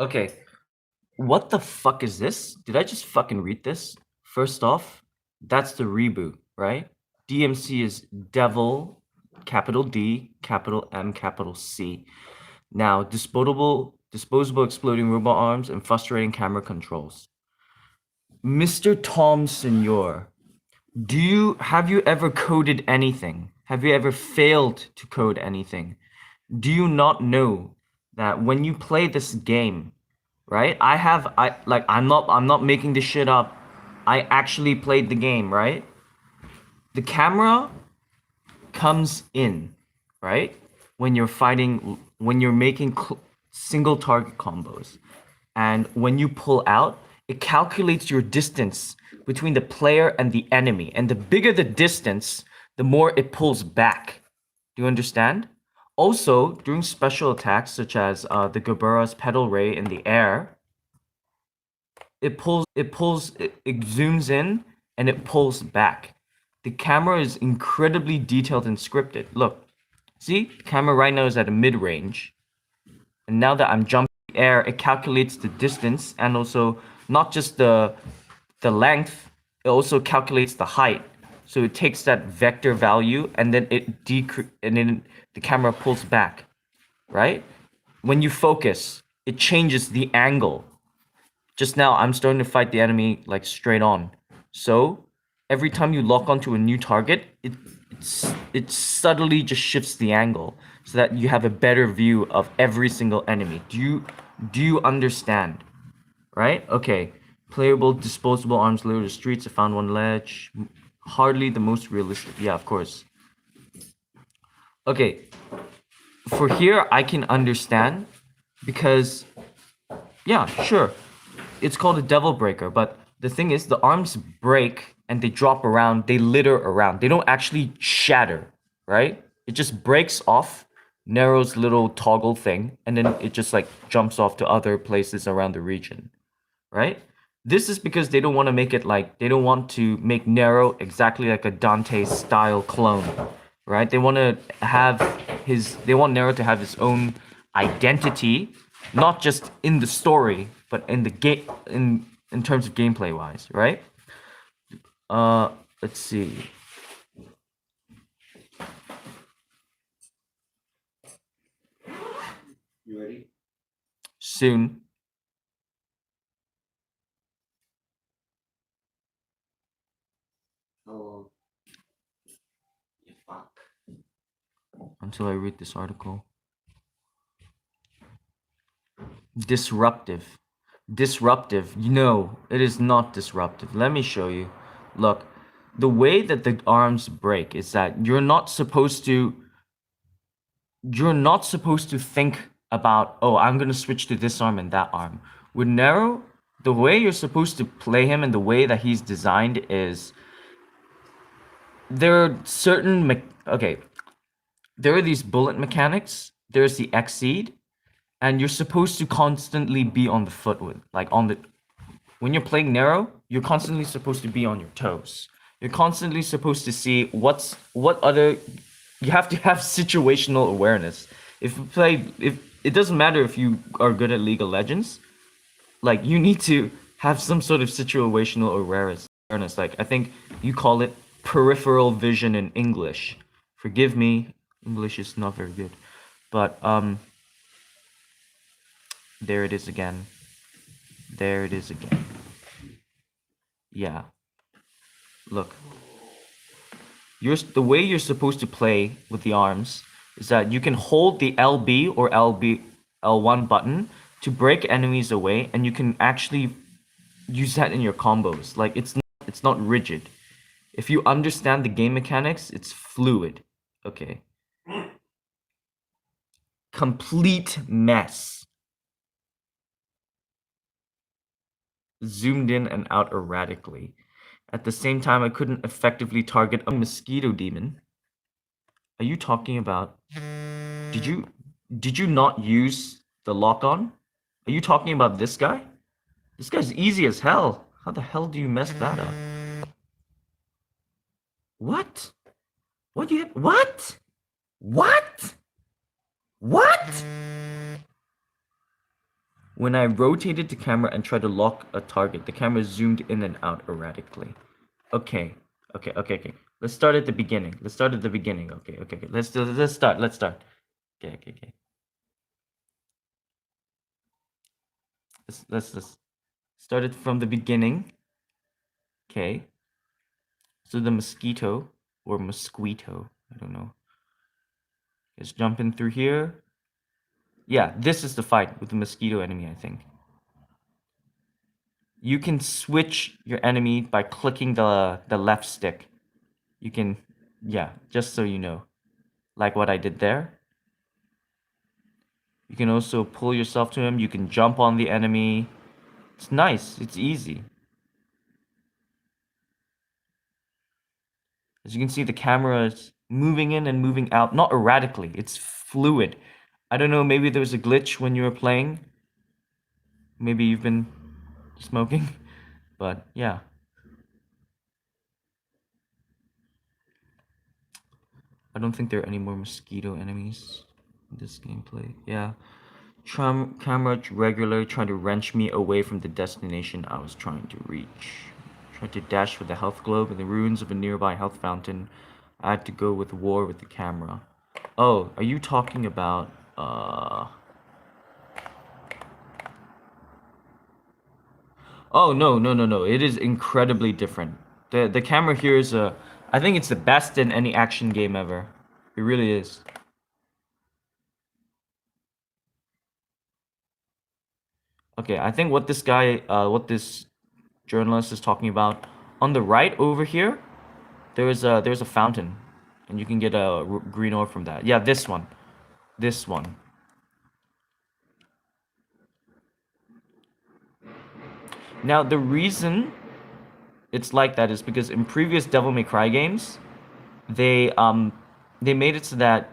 Okay, what the fuck is this? Did I just fucking read this? First off, that's the reboot, right? DMC is devil, capital D, capital M, capital C. Now, disposable exploding robot arms and frustrating camera controls. Mr. Tom Senior, have you ever coded anything? Have you ever failed to code anything? Do you not know that when you play this game, right? I'm not making this shit up. I actually played the game, right? The camera comes in, right? When you're making single target combos. And when you pull out, it calculates your distance between the player and the enemy. And the bigger the distance, the more it pulls back. Do you understand? Also, during special attacks such as the Gabura's pedal ray in the air, it zooms in and it pulls back. The camera is incredibly detailed and scripted. Look, see, the camera right now is at a mid-range. And now that I'm jumping in the air, it calculates the distance and also not just the length, it also calculates the height. So it takes that vector value and then and then the camera pulls back, right? When you focus, it changes the angle. Just now, I'm starting to fight the enemy like straight on. So every time you lock onto a new target, it subtly just shifts the angle so that you have a better view of every single enemy. Do you understand? Right? Okay. Playable disposable arms later the streets. I found one ledge. Hardly the most realistic. Yeah, of course. Okay. For here, I can understand because, yeah, sure. It's called a devil breaker, but the thing is, the arms break and they drop around, they litter around. They don't actually shatter, right? It just breaks off Nero's little toggle thing, and then it just like jumps off to other places around the region, right? This is because they don't want to make it like, they don't want to make Nero exactly like a Dante style clone, right? They want Nero to have his own identity, not just in the story, but in the game, in terms of gameplay wise, right? Let's see. You ready? Soon. How long? You fuck. Until I read this article. Disruptive. Disruptive. No, it is not disruptive. Let me show you. Look, the way that the arms break is that you're not supposed to think about, oh, I'm gonna switch to this arm and that arm. With Nero, the way you're supposed to play him and the way that he's designed is there are certain there are these bullet mechanics. There's the exceed, and you're supposed to constantly be on the foot with, like when you're playing Nero, you're constantly supposed to be on your toes. You're constantly supposed to see you have to have situational awareness. If it doesn't matter if you are good at League of Legends, like you need to have some sort of situational awareness. Like I think you call it peripheral vision in English. Forgive me, English is not very good. But there it is again. There it is again. Yeah. Look. The way you're supposed to play with the arms is that you can hold the LB or L1 button to break enemies away, and you can actually use that in your combos. Like it's not rigid. If you understand the game mechanics, it's fluid. Okay. Complete mess. Zoomed in and out erratically. At the same time, I couldn't effectively target a mosquito demon. Are you talking about... Did you not use the lock-on? Are you talking about this guy? This guy's easy as hell. How the hell do you mess that up? What? What do you have? What? What? What? When I rotated the camera and tried to lock a target, the camera zoomed in and out erratically. Okay. Okay. Let's start at the beginning. Let's start at the beginning. Okay. Let's start. Okay. Let's start it from the beginning. Okay. So the mosquito or mosquito, I don't know, is jumping through here. Yeah, this is the fight with the mosquito enemy, I think. You can switch your enemy by clicking the left stick. You can, yeah, just so you know, like what I did there. You can also pull yourself to him. You can jump on the enemy. It's nice. It's easy. As you can see, the camera is moving in and moving out, not erratically. It's fluid. I don't know, maybe there was a glitch when you were playing. Maybe you've been smoking, but yeah. I don't think there are any more mosquito enemies in this gameplay. Yeah. Camera regularly trying to wrench me away from the destination I was trying to reach. Tried to dash with the health globe in the ruins of a nearby health fountain. I had to go with war with the camera. Oh, are you talking about Oh no. It is incredibly different. The camera here is I think it's the best in any action game ever. It really is. Okay, I think what what this journalist is talking about, on the right over here, there's a fountain, and you can get a green ore from that. Yeah, this one. Now the reason it's like that is because in previous Devil May Cry games, they um they made it so that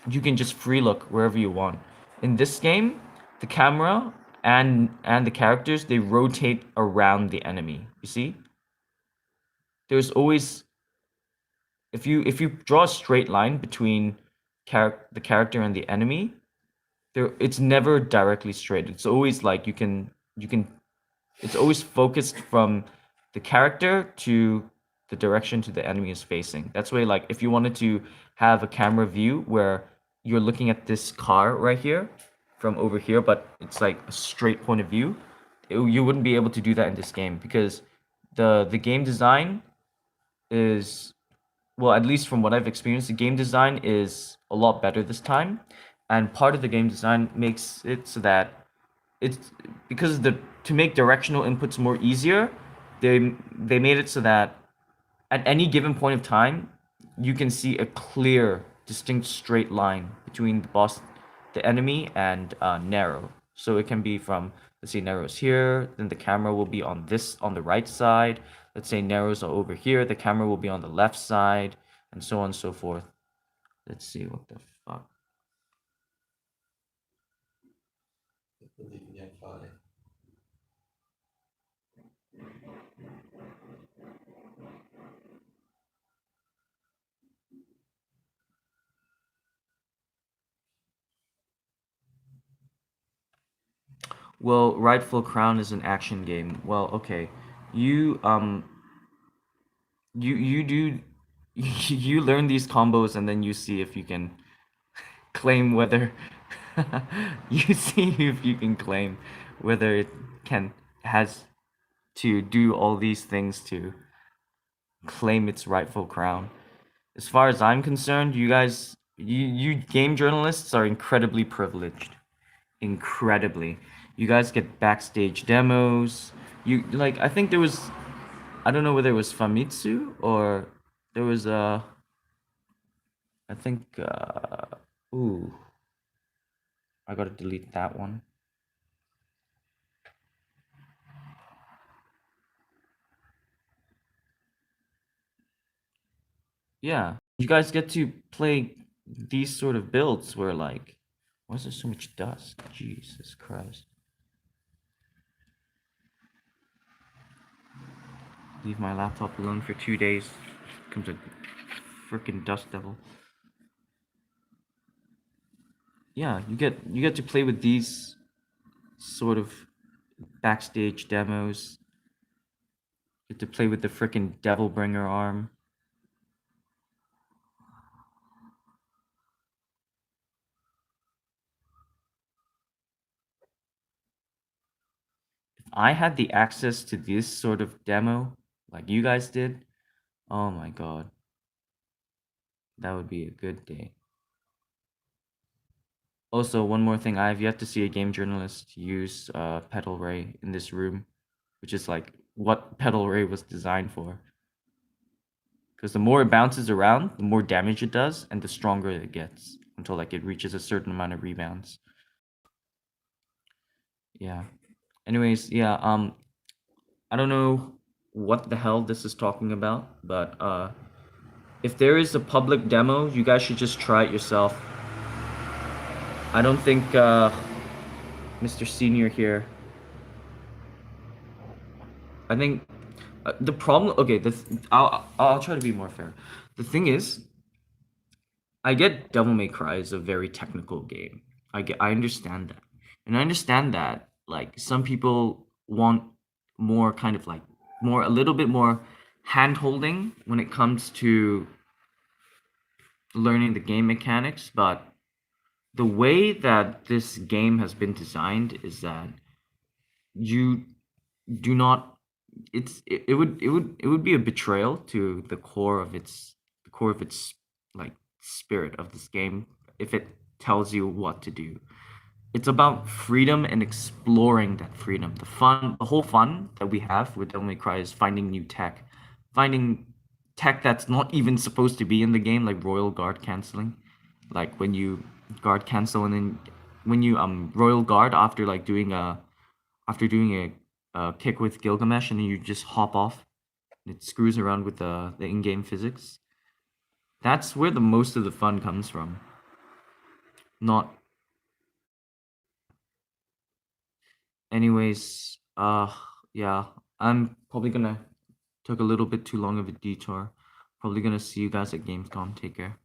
you can just free look wherever you want. In this game, the camera and the characters, they rotate around the enemy. You see? There's always, if you draw a straight line between the character and the enemy, it's never directly straight. It's always like you can it's always focused from the character to the direction to the enemy is facing. That's why, like, if you wanted to have a camera view where you're looking at this car right here from over here, but it's like a straight point of view, you wouldn't be able to do that in this game because the game design is, well, at least from what I've experienced, the game design is a lot better this time, and part of the game design makes it so that it's because to make directional inputs more easier, they made it so that at any given point of time, you can see a clear, distinct straight line between the enemy, and Narrow. So it can be from, let's say Narrow's here, then the camera will be on the right side. Let's say Narrows are over here, the camera will be on the left side, and so on and so forth. Let's see, what the fuck. Well, Rightful Crown is an action game. Well, okay. You you do you learn these combos and then you see if you can claim whether you see if you can claim whether it has to do all these things to claim its rightful crown. As far as I'm concerned, you game journalists are incredibly privileged. Incredibly. You guys get backstage demos. You like, I think there was, I don't know whether it was Famitsu or there was I think ooh, I gotta delete that one. Yeah, you guys get to play these sort of builds where, like, why is there so much dust? Jesus Christ. Leave my laptop alone for 2 days. Comes a freaking dust devil. Yeah, you get to play with these sort of backstage demos. Get to play with the frickin' Devil Bringer arm. If I had the access to this sort of demo, like you guys did, oh my god. That would be a good day. Also, one more thing, I have yet to see a game journalist use pedal ray in this room, which is like what pedal ray was designed for. Because the more it bounces around, the more damage it does, and the stronger it gets until like it reaches a certain amount of rebounds. Yeah. Anyways, yeah. I don't know what the hell this is talking about, but if there is a public demo, you guys should just try it yourself. I don't think Mr. Senior here. I think the problem. Okay, I'll try to be more fair. The thing is, I get Devil May Cry is a very technical game. I understand that, and I understand that like some people want more kind of like more a little bit more hand holding when it comes to learning the game mechanics, but the way that this game has been designed is that you do not it would be a betrayal to the core of its like spirit of this game if it tells you what to do. It's about freedom and exploring that freedom. The whole fun that we have with Devil May Cry is finding new tech, finding tech that's not even supposed to be in the game, like Royal Guard canceling, like when you guard cancel and then when you Royal Guard after doing a kick with Gilgamesh and then you just hop off. And it screws around with the in-game physics. That's where the most of the fun comes from. Not anyways, yeah, I'm probably gonna took a little bit too long of a detour. Probably gonna see you guys at Gamescom. Take care.